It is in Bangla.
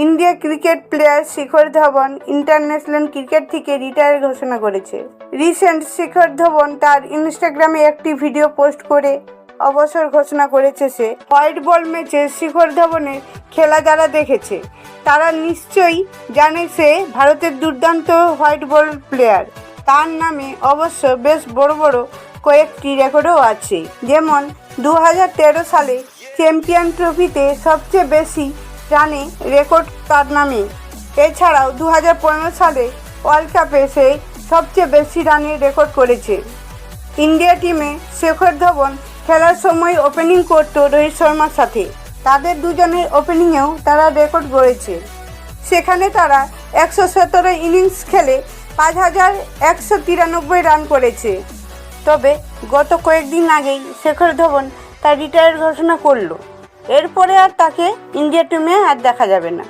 ইন্ডিয়া ক্রিকেট প্লেয়ার শিখর ধবন ইন্টারন্যাশনাল ক্রিকেট থেকে রিটায়ার ঘোষণা করেছে। রিসেন্ট শিখর ধবন তার ইনস্টাগ্রামে একটি ভিডিও পোস্ট করে অবসর ঘোষণা করেছে। সে হোয়াইট বল ম্যাচে শিখর ধবনের খেলা যারা দেখেছে তারা নিশ্চয়ই জানে সে ভারতের দুর্দান্ত হোয়াইট বল প্লেয়ার। তার নামে অবশ্য বেশ বড় বড় কয়েকটি রেকর্ডও আছে, যেমন 2013 সালে চ্যাম্পিয়ন ট্রফিতে সবচেয়ে বেশি রানে রেকর্ড তার নামে। এছাড়াও 2015 সালে ওয়ার্ল্ড কাপে সে সবচেয়ে বেশি রানের রেকর্ড করেছে। ইন্ডিয়া টিমে শিখর ধবন খেলার সময় ওপেনিং করত রোহিত শর্মার সাথে। তাদের দুজনের ওপেনিংয়েও তারা রেকর্ড গড়েছে। সেখানে তারা 117 ইনিংস খেলে 5193 রান করেছে। তবে গত কয়েকদিন আগেই শিখর ধবন তার রিটায়ার ঘোষণা করলো। এরপরে আর তাকে ইন্ডিয়া টিমে আর দেখা যাবে না।